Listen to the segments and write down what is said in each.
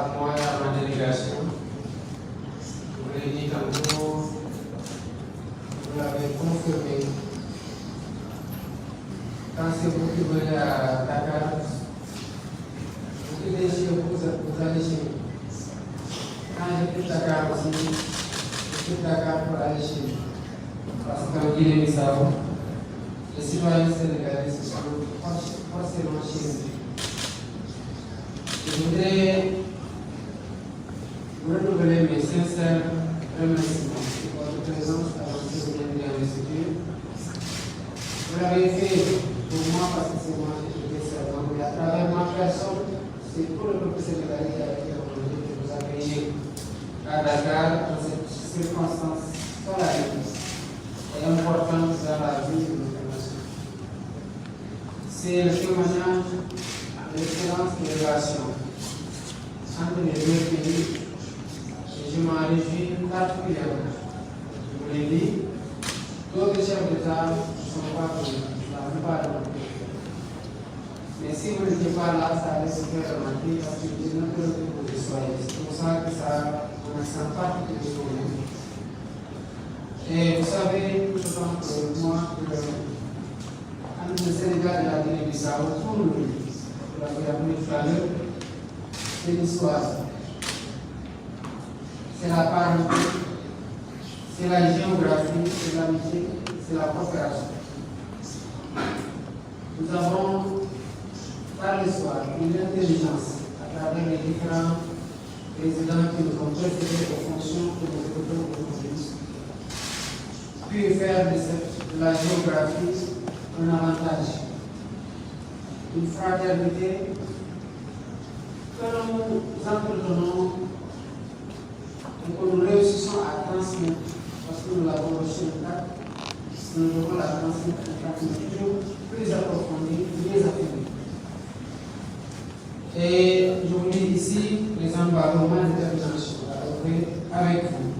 à moi et à ma délégation. Je vous l'ai dit tantôt, vous l'avez confirmé. Quand c'est vous qui venez à Dakar, vous quittez chez vous, vous allez chez vous. Quand je quitte Dakar aussi, je quitte Dakar pour aller chez vous. Parce qu'en Guinée-Bissau, les citoyens sénégalais se sont forcément chez nous. Je voudrais vous renouveler mes sincères remerciements pour votre présence à la cérémonie d'investiture. Vous l'avez fait pour moi parce que c'est moi qui étais servant, mais à travers ma personne, c'est tout le peuple sénégalais qui a été engagé de vous accueillir à Dakar dans cette circonstance solennelle et importante dans la vie de notre nation. C'est le témoignage de l'excellence des relations entre les deux pays et je m'en réjouis particulièrement. Je vous l'ai dit, d'autres chefs d'État ne sont pas connus, la plupart de notre pays. Mais si vous n'étiez pas là, ça allait se faire remarquer parce que je ne peux que vous le soyez. C'est pour ça que ça on sent particulièrement. Et vous savez, je pense que moi, entre le Sénégal et la Guinée-Bissau, tout le monde, vous l'avez appris tout à l'heure, c'est l'histoire. C'est la parenté, c'est la géographie, c'est l'amitié, c'est la coopération. Nous avons, par l'histoire, une intelligence à travers les différents présidents qui nous ont précédés aux fonctions que nous occupons aujourd'hui, puis faire de la géographie un avantage, une fraternité que nous entretenons et que nous réussissons à transmettre parce que nous l'avons reçu le cadre, nous devons la transmettre de façon toujours plus approfondie, mieux affinée. Et je vous dis ici, les environnements de détermination avec vous,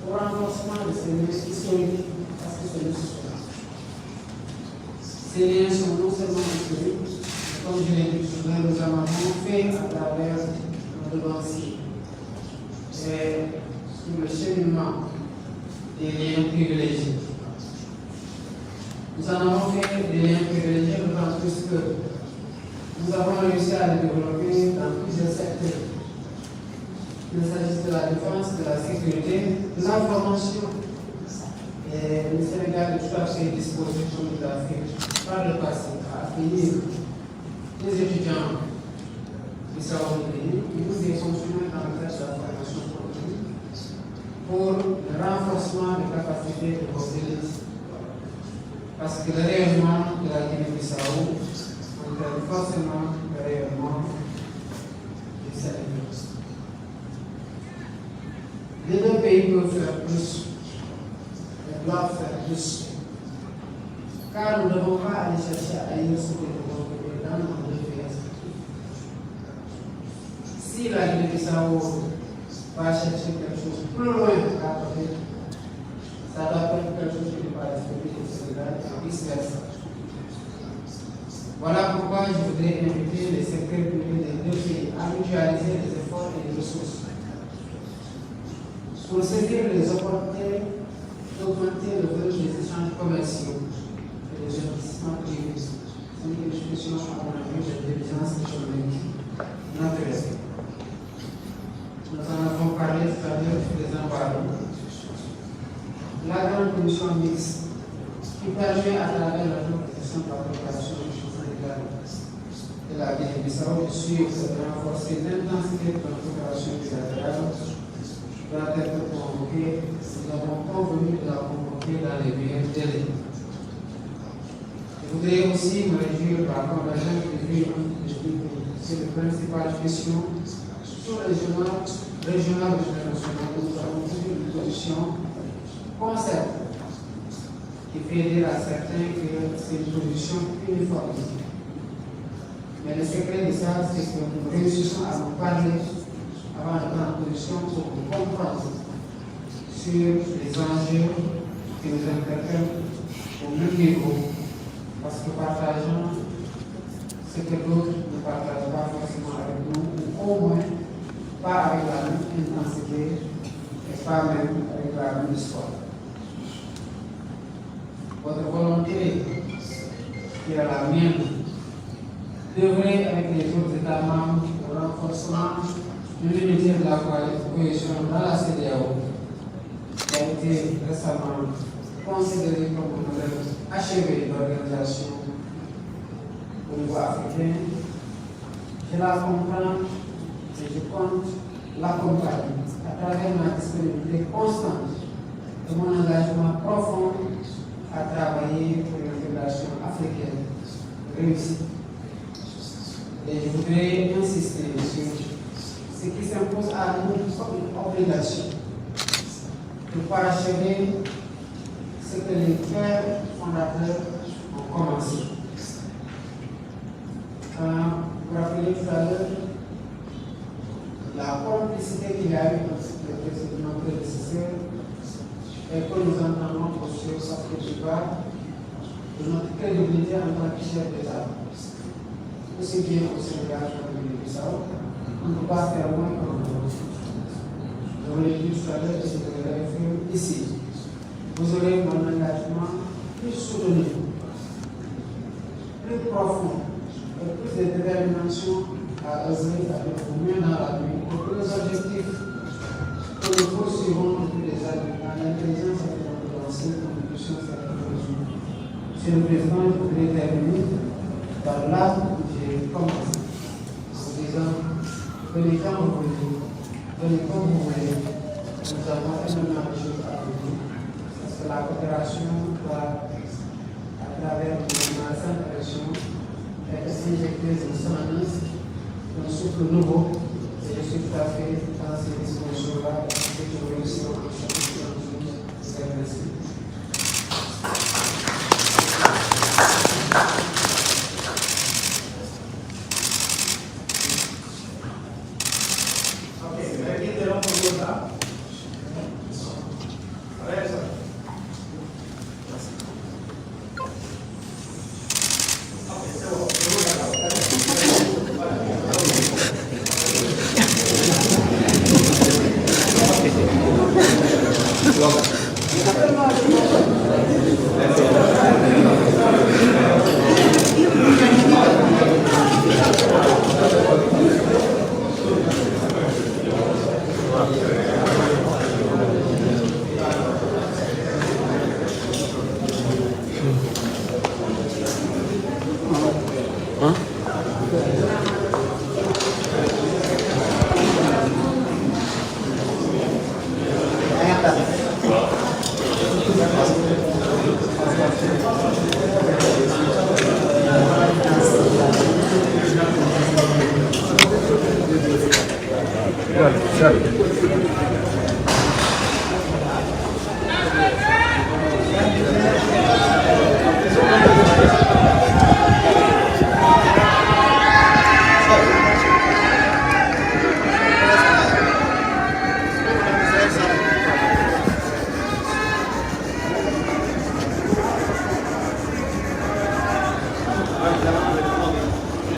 au renforcement de ces liens historiques, parce que c'est le soutien. Ces liens sont non seulement historiques, mais comme je l'ai dit, nous avons fait à travers notre dossier. Et sur le cheminement des liens privilégiés. Nous en avons fait des liens privilégiés, d'autant plus que nous avons réussi à les développer dans plusieurs secteurs. Il s'agit de la défense, de la sécurité, de l'information. Et le Sénégal est tout à fait disposé, comme il l'a fait par le passé, à accueillir des étudiants du pays, nous des fonctionnaires dans le cadre de la formation continue pour le renforcement des capacités de mobilité. Parce que le rayonnement de la Guinée-Bissau entraîne forcément le rayonnement du Sénégal. Les deux pays peuvent faire plus, ils doivent faire plus. Car nous ne devons pas aller chercher ailleurs ce que nous devons trouver dans nos deux pays. Si la Guinée-Bissau va chercher quelque chose plus loin à côté, ça doit être quelque chose qui n'est pas respecté au Sénégal et vice-versa. Voilà pourquoi je voudrais inviter les secteurs publics des deux pays à mutualiser les efforts et les ressources pour saisir les opportunités d'augmenter le volume des échanges commerciaux et des investissements privés. C'est une discussion à mon avis de l'intelligence économique naturelle. Nous en avons parlé tout à l'heure sur les embargos. La grande commission mixte qui permet à travers la protection de la coopération de la Guinée-Bissau de suivre et de renforcer l'intensité de la coopération bilatérale doit être convoquée. Nous avons convenu de la convoquer dans les meilleurs délais. Je voudrais aussi me réjouir par la convergence des vues entre les deux pays. C'est la principale question sur les régionales et internationales où nous avons pris une position concertée qui fait dire à certains que c'est une position uniforme. Mais le secret de ça, c'est que nous réussissons à nous parler avant de prendre position pour nous comprendre sur les enjeux qui nous interpellent au même niveau. Parce que partageons ce que d'autres ne partagent pas forcément avec nous, ou au moins pas avec la même intensité et pas même avec la même histoire. Votre volonté, qui est la mienne, d'œuvrer avec les autres États membres au renforcement de l'unité de la cohésion dans la CEDEAO, qui a été récemment considéré comme un modèle achevé d'organisation au niveau africain. Je la comprends et je compte l'accompagner à travers ma disponibilité constante et mon engagement profond à travailler pour l'intégration africaine réussie. Et je voudrais insister sur ce qui s'impose à nous comme une obligation de parachever ce que les pères fondateurs ont commencé. Vous vous rappelez tout à l'heure la complicité qu'il y a eu entre nos prédécesseurs et que nous entendons sur sa plupart de notre crédibilité en tant que chef d'État, aussi bien au Sénégal qu'au Guinée-Bissau. On ne peut pas faire moins comme nous. Je vous l'ai dit tout à l'heure et je le réaffirme ici. Vous aurez mon engagement plus soutenu, plus profond et plus de détermination à œuvrer avec vous mieux dans la nuit pour que les objectifs que nous poursuivons depuis des années dans l'intelligence et dans l'ancienne contribution à la technologie. Monsieur le Président, je voudrais terminer par là où j'ai commencé en disant venez quand vous voulez, venez comme vous voulez. Nous avons énormément de choses à vous dire parce que la coopération doit, à travers la sainte élection, être injectée de solennité, un souffle nouveau. Et je suis tout à fait dans ces dispositions-là et que je vous remercie en chaque merci. Sure.